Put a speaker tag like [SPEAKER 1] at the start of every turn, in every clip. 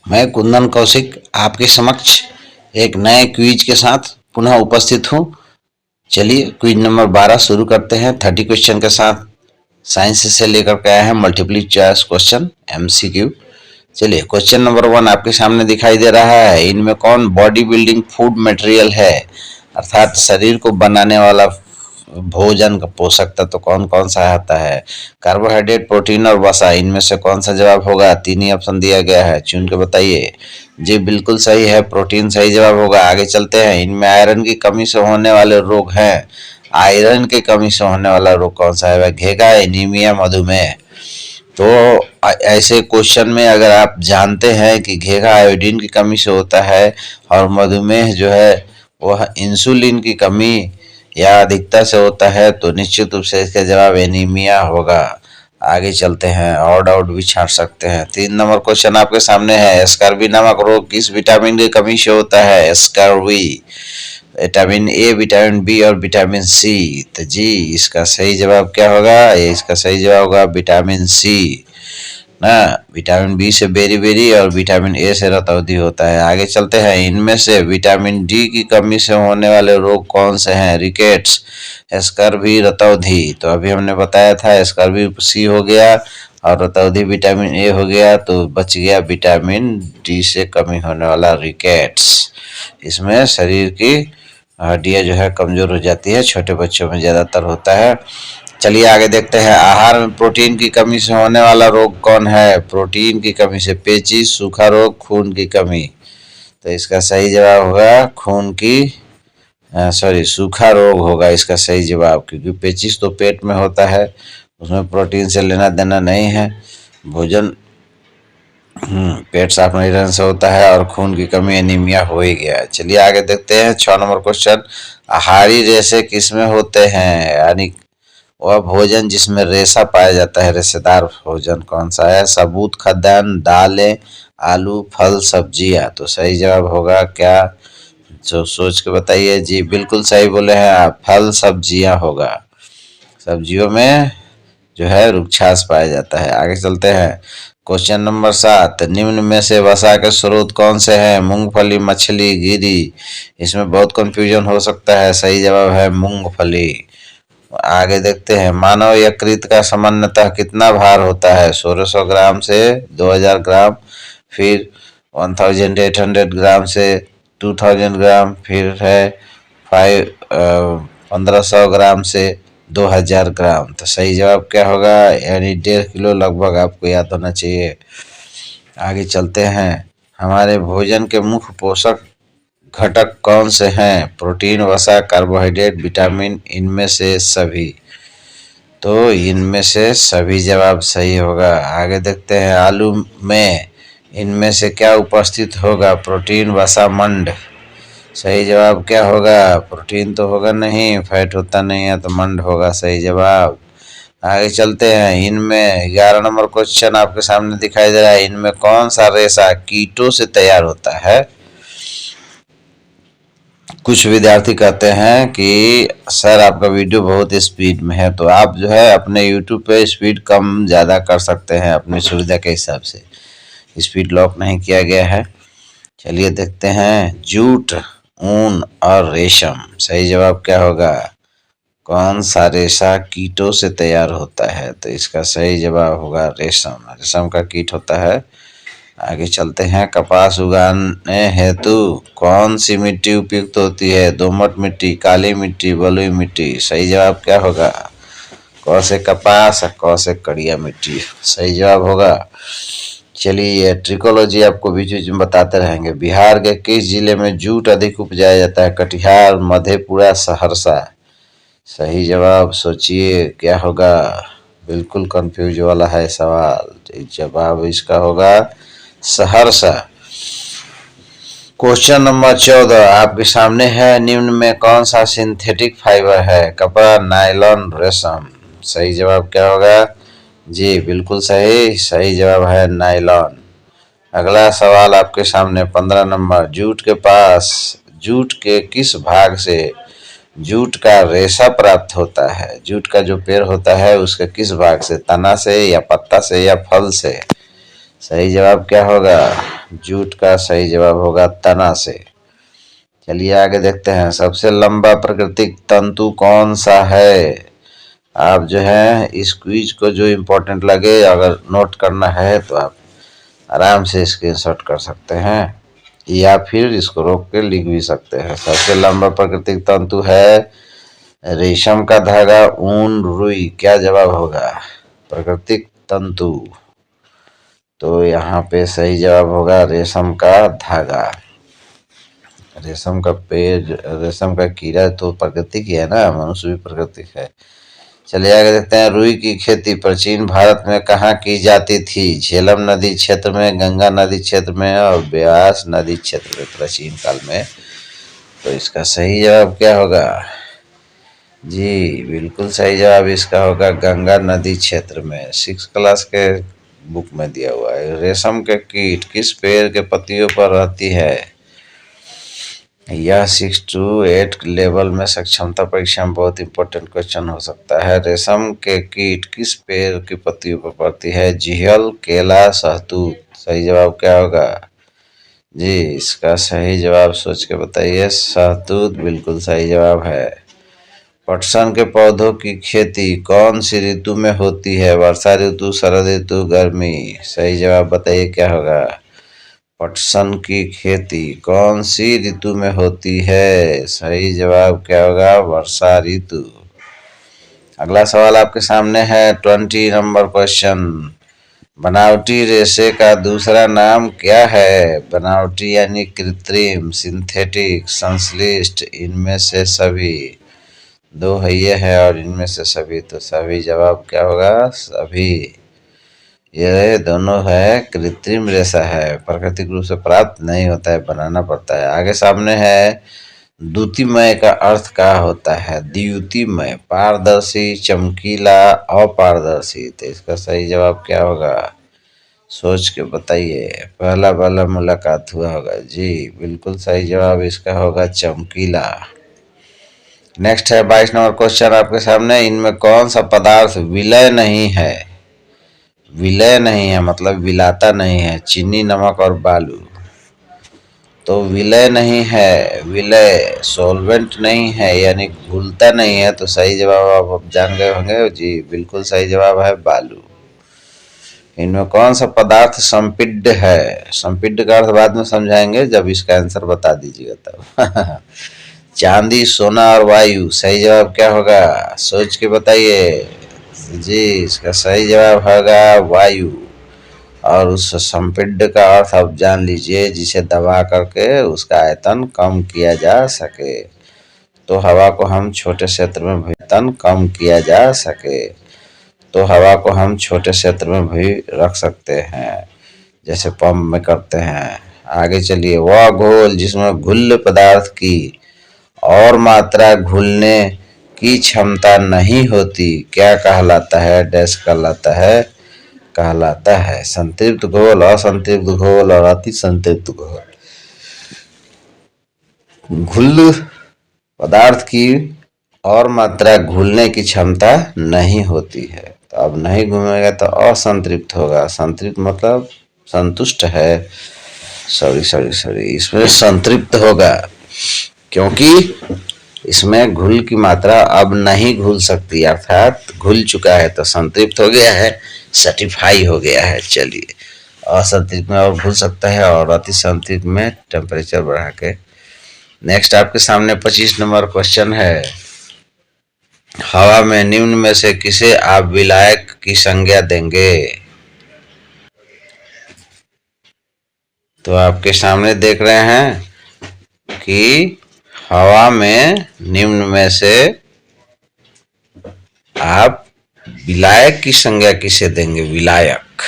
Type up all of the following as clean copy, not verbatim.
[SPEAKER 1] मैं कुंदन कौशिक आपके समक्ष एक नए क्विज के साथ पुनः उपस्थित हूँ। चलिए क्विज नंबर 12 शुरू करते हैं। 30 क्वेश्चन के साथ साइंस से लेकर के आए हैं मल्टीपल चॉइस क्वेश्चन MCQ। चलिए क्वेश्चन नंबर 1 आपके सामने दिखाई दे रहा है। इनमें कौन बॉडी बिल्डिंग फूड मटेरियल है, अर्थात शरीर को बनाने वाला भोजन का पोषक तत्व कौन कौन सा आता है? कार्बोहाइड्रेट, प्रोटीन और वसा, इनमें से कौन सा जवाब होगा? 3 ही ऑप्शन दिया गया है, चुन के बताइए। जी बिल्कुल सही है, प्रोटीन सही जवाब होगा। आगे चलते हैं। इनमें आयरन की कमी से होने वाले रोग हैं। आयरन की कमी से होने वाला रोग कौन सा है? घेगा, एनीमिया, मधुमेह। तो ऐसे क्वेश्चन में अगर आप जानते हैं कि घेगा आयोडीन की कमी से होता है और मधुमेह जो है वह इंसुलिन की कमी या अधिकता से होता है, तो निश्चित रूप से इसका जवाब एनीमिया होगा। आगे चलते हैं, और डाउट भी छाट सकते हैं। 3 नंबर क्वेश्चन आपके सामने है। स्कर्वी नामक रोग किस विटामिन की कमी से होता है? Scurvy vitamin A, vitamin B और विटामिन सी। तो जी इसका सही जवाब क्या होगा? इसका सही जवाब होगा विटामिन सी ना। विटामिन बी से बेरी और विटामिन ए से रतौंधी होता है। आगे चलते हैं। इनमें से विटामिन डी की कमी से होने वाले रोग कौन से हैं? रिकेट्स, स्कर्वी, रतौंधी। तो अभी हमने बताया था स्कर्वी सी हो गया और रतौंधी विटामिन ए हो गया, तो बच गया विटामिन डी से कमी होने वाला रिकेट्स। इसमें शरीर की हड्डियां जो है कमजोर हो जाती है, छोटे बच्चों में ज्यादातर होता है। चलिए आगे देखते हैं। आहार में प्रोटीन की कमी से होने वाला रोग कौन है? प्रोटीन की कमी से पेचिश, सूखा रोग, खून की कमी। तो इसका सही जवाब होगा खून की सूखा रोग होगा इसका सही जवाब, क्योंकि पेचिश तो पेट में होता है, उसमें प्रोटीन से लेना देना नहीं है। भोजन पेट साफ नहीं रहने से होता है और खून की कमी एनीमिया हो ही गया। चलिए आगे देखते हैं। 6 नंबर क्वेश्चन। आहारी रेशे किसमें होते हैं? यानी वह भोजन जिसमें रेशा पाया जाता है, रेशेदार भोजन कौन सा है? सबूत खाद्यान्न, दालें, आलू, फल, सब्जियां। तो सही जवाब होगा क्या? जो सोच के बताइए। जी बिल्कुल सही बोले हैं आप, फल सब्जियां होगा। सब्जियों में जो है रुक्षास पाया जाता है। आगे चलते हैं। Question number 7। निम्न में से वसा के स्रोत कौन से हैं? मूंगफली, मछली, गिरी। इसमें बहुत कंफ्यूजन हो सकता है, सही जवाब है मूंगफली। आगे देखते हैं। मानव यकृत का सामान्यतः कितना भार होता है? 1600 ग्राम से 2000 ग्राम, फिर 1800 ग्राम से 2000 ग्राम, फिर है 1500 ग्राम से 2000 ग्राम। तो सही जवाब क्या होगा? यानी 1.5 किलो लगभग आपको याद होना चाहिए। आगे चलते हैं। हमारे भोजन के मुख्य पोषक घटक कौन से हैं? प्रोटीन, वसा, कार्बोहाइड्रेट, विटामिन, इनमें से सभी। तो इनमें से सभी जवाब सही होगा। आगे देखते हैं। आलू में इनमें से क्या उपस्थित होगा? प्रोटीन, वसा, मंड। सही जवाब क्या होगा? प्रोटीन तो होगा नहीं, फैट होता नहीं है, तो मंड होगा सही जवाब। आगे चलते हैं। इनमें 11 नंबर क्वेश्चन आपके सामने दिखाई दे रहा है। इनमें कौन सा रेशा कीटों से तैयार होता है? कुछ विद्यार्थी कहते हैं कि सर आपका वीडियो बहुत स्पीड में है, तो आप जो है अपने YouTube पे स्पीड कम ज़्यादा कर सकते हैं अपनी सुविधा के हिसाब से। स्पीड लॉक नहीं किया गया है। चलिए देखते हैं। जूट, ऊन और रेशम। सही जवाब क्या होगा? कौन सा रेशा कीटों से तैयार होता है? तो इसका सही जवाब होगा रेशम। रेशम का कीट होता है। आगे चलते हैं। कपास उगाने हेतु कौन सी मिट्टी उपयुक्त होती है? दोमट मिट्टी, काली मिट्टी, बलुई मिट्टी। सही जवाब क्या होगा? क से कपास, क से कड़िया मिट्टी सही जवाब होगा। चलिए ये ट्रिकोलॉजी आपको बीच बीच में बताते रहेंगे। बिहार के किस जिले में जूट अधिक उपजाया जाता है? कटिहार, मधेपुरा, सहरसा। सही जवाब सोचिए क्या होगा? बिल्कुल कंफ्यूज वाला है सवाल। जवाब इसका होगा सहरसा। क्वेश्चन नंबर 14 आपके सामने है। निम्न में कौन सा सिंथेटिक फाइबर है? कपड़ा, नायलॉन, रेशम। सही जवाब क्या होगा? जी बिल्कुल सही, सही जवाब है नायलॉन। अगला सवाल आपके सामने 15 नंबर। जूट के किस भाग से जूट का रेशा प्राप्त होता है? जूट का जो पेड़ होता है उसके किस भाग से? तना से या पत्ता से या फल से? सही जवाब क्या होगा? जूट का सही जवाब होगा तना से। चलिए आगे देखते हैं, सबसे लंबा प्राकृतिक तंतु कौन सा है। आप जो है इस क्विज को जो इम्पोर्टेंट लगे अगर नोट करना है तो आप आराम से स्क्रीनशॉट कर सकते हैं या फिर इसको रोक के लिख भी सकते हैं। सबसे लंबा प्राकृतिक तंतु है रेशम का धागा, ऊन, रुई। क्या जवाब होगा प्राकृतिक तंतु। तो यहाँ पे सही जवाब होगा रेशम का धागा। रेशम का पेड़, रेशम का कीड़ा तो प्राकृतिक ही है ना, मनुष्य भी प्राकृतिक है। चलिए आगे देखते हैं, रुई की खेती प्राचीन भारत में कहाँ की जाती थी। झेलम नदी क्षेत्र में, गंगा नदी क्षेत्र में और ब्यास नदी क्षेत्र में प्राचीन काल में। तो इसका सही जवाब क्या होगा जी, बिल्कुल सही जवाब इसका होगा गंगा नदी क्षेत्र में। 6 क्लास के बुक में दिया हुआ है। रेशम के कीट किस पेड़ के पत्तियों पर रहती है। यह 6 to 8 लेवल में सक्षमता परीक्षा में बहुत इंपॉर्टेंट क्वेश्चन हो सकता है। रेशम के कीट किस पेड़ की पत्तियों पर पड़ती है। जिहल, केला, शहतूत। सही जवाब क्या होगा जी, इसका सही जवाब सोच के बताइए। शहतूत बिल्कुल सही जवाब है। पटसन के पौधों की खेती कौन सी ऋतु में होती है। वर्षा ऋतु, शरद ऋतु, गर्मी। सही जवाब बताइए क्या होगा। पटसन की खेती कौन सी ऋतु में होती है। सही जवाब क्या होगा वर्षा ऋतु। अगला सवाल आपके सामने है 20 नंबर क्वेश्चन। बनावटी रेशे का दूसरा नाम क्या है। बनावटी यानी कृत्रिम, सिंथेटिक, संश्लिष्ट, इनमें से सभी। दो है ये है और इनमें से सभी। तो सभी जवाब क्या होगा सभी। ये दोनों है कृत्रिम रेशा है, प्राकृतिक रूप से प्राप्त नहीं होता है, बनाना पड़ता है। आगे सामने है द्युतिमय का अर्थ क्या होता है। द्युतिमय पारदर्शी, चमकीला, अपारदर्शी। तो इसका सही जवाब क्या होगा सोच के बताइए। पहला मुलाकात हुआ होगा जी, बिल्कुल सही जवाब इसका होगा चमकीला। नेक्स्ट है 22 नंबर क्वेश्चन आपके सामने। इनमें कौन सा पदार्थ विलय नहीं है। विलय नहीं है मतलब विलाता नहीं है। चीनी, नमक और बालू। तो विलय नहीं है, विलय सॉल्वेंट नहीं है यानी घुलता नहीं है। तो सही जवाब आप जान गए होंगे जी, बिल्कुल सही जवाब है बालू। इनमें कौन सा पदार्थ संपिड्ड है। संपिड्ड का अर्थ बाद में समझाएंगे जब इसका आंसर बता दीजिएगा तब। चांदी, सोना और वायु। सही जवाब क्या होगा सोच के बताइए जी, इसका सही जवाब होगा वायु। और उस संपिड्ड का अर्थ आप जान लीजिए जिसे दबा करके उसका आयतन कम किया जा सके। तो हवा को हम छोटे क्षेत्र में आयतन कम किया जा सके तो हवा को हम छोटे क्षेत्र में भी रख सकते हैं, जैसे पंप में करते हैं। आगे चलिए, वह घोल जिसमें घुल्य पदार्थ की और मात्रा घुलने की क्षमता नहीं होती क्या कहलाता है। डैश कहलाता है संतृप्त घोल, असंतृप्त घोल और अति संतृप्त घोल। घुल पदार्थ की और मात्रा घुलने की क्षमता नहीं होती है। तो अब नहीं घूमेगा तो असंतृप्त होगा। संतृप्त मतलब संतुष्ट है, सॉरी इसमें संतृप्त होगा क्योंकि इसमें घुल की मात्रा अब नहीं घुल सकती, अर्थात घुल चुका है। तो संतृप्त हो गया है, सर्टिफाई हो गया है। चलिए, असंतृप्त में और घुल सकता है और अति संतृप्त में टेम्परेचर बढ़ा के। नेक्स्ट आपके सामने 25 नंबर क्वेश्चन है। हवा में निम्न में से किसे आप विलायक की संज्ञा देंगे। तो आपके सामने देख रहे हैं कि हवा में निम्न में से आप विलायक की संज्ञा किसे देंगे। विलायक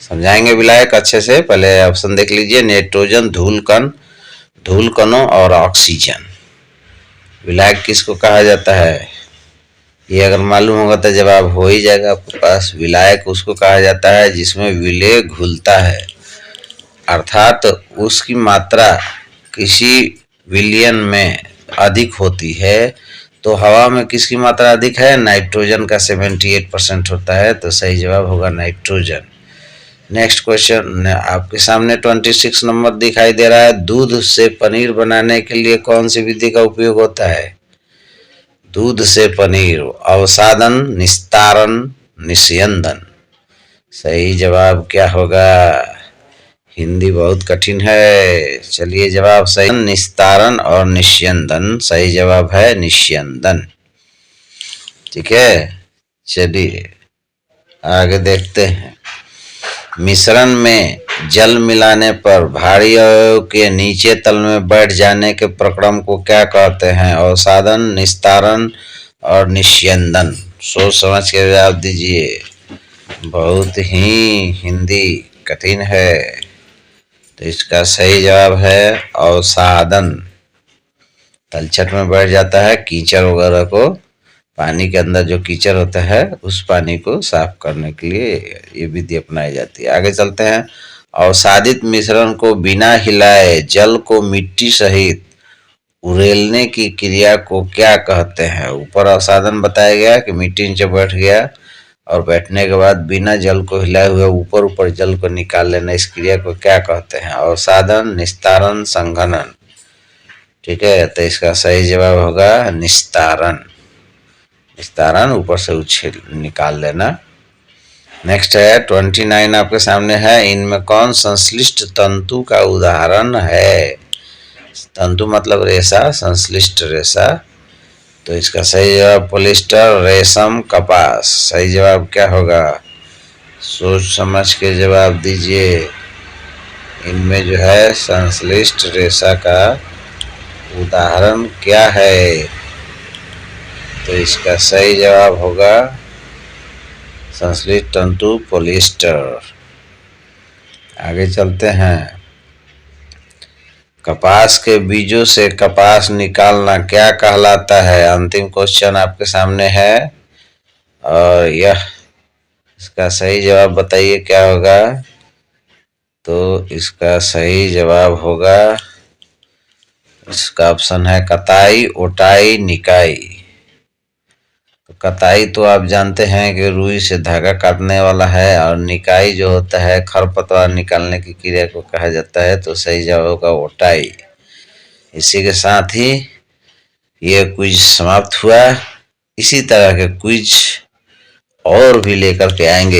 [SPEAKER 1] समझाएंगे विलायक अच्छे से। पहले ऑप्शन देख लीजिए, नाइट्रोजन, धूल कणों और ऑक्सीजन। विलायक किसको कहा जाता है ये अगर मालूम होगा तो जवाब हो ही जाएगा आपके पास। विलायक उसको कहा जाता है जिसमें विलेय घुलता है, अर्थात उसकी मात्रा किसी विलयन में अधिक होती है। तो हवा में किसकी मात्रा अधिक है, नाइट्रोजन का 78% होता है। तो सही जवाब होगा नाइट्रोजन। नेक्स्ट क्वेश्चन आपके सामने 26 नंबर दिखाई दे रहा है। दूध से पनीर बनाने के लिए कौन सी विधि का उपयोग होता है? दूध से पनीर, अवसादन, निस्तारण, निस्यंदन। सही जवाब क्या होगा? हिंदी बहुत कठिन है। चलिए जवाब सही, निस्तारण और निस्यंदन। सही जवाब है निस्यंदन। ठीक है, चलिए आगे देखते हैं। मिश्रण में जल मिलाने पर भारी अवयव के नीचे तल में बैठ जाने के प्रक्रम को क्या कहते हैं? अवसादन, निस्तारण और निस्यंदन। सोच समझ के जवाब दीजिए, बहुत ही हिंदी कठिन है। तो इसका सही जवाब है अवसादन। तलछट में बैठ जाता है, कीचड़ वगैरह को, पानी के अंदर जो कीचड़ होता है उस पानी को साफ करने के लिए ये विधि अपनाई जाती है। आगे चलते हैं। अवसादित मिश्रण को बिना हिलाए जल को मिट्टी सहित उड़ेलने की क्रिया को क्या कहते हैं? ऊपर अवसादन बताया गया कि मिट्टी नीचे बैठ गया और बैठने के बाद बिना जल को हिलाए हुए ऊपर ऊपर जल को निकाल लेना, इस क्रिया को क्या कहते हैं? अवसादन, निस्तारण, संघनन। ठीक है, तो इसका सही जवाब होगा निस्तारण। निस्तारण, ऊपर से उछल निकाल लेना। नेक्स्ट है 29 आपके सामने है। इनमें कौन संश्लिष्ट तंतु का उदाहरण है? तंतु मतलब रेशा, संश्लिष्ट रेशा। तो इसका सही जवाब पॉलिस्टर, रेशम, कपास। सही जवाब क्या होगा? सोच समझ के जवाब दीजिए। इनमें जो है संश्लिष्ट रेशा का उदाहरण क्या है? तो इसका सही जवाब होगा संश्लिष्ट तंतु पॉलिस्टर। आगे चलते हैं। कपास के बीजों से कपास निकालना क्या कहलाता है? अंतिम क्वेश्चन आपके सामने है और यह इसका सही जवाब बताइए क्या होगा? तो इसका सही जवाब होगा, इसका ऑप्शन है कताई, ओटाई, निकाई। तो कताई तो आप जानते हैं कि रुई से धागा काटने वाला है, और निकाई जो होता है खरपतवार निकालने की क्रिया को कहा जाता है। तो सही जवाब होगा ओटाई। इसी के साथ ही ये क्विज समाप्त हुआ। इसी तरह के क्विज और भी लेकर के आएंगे।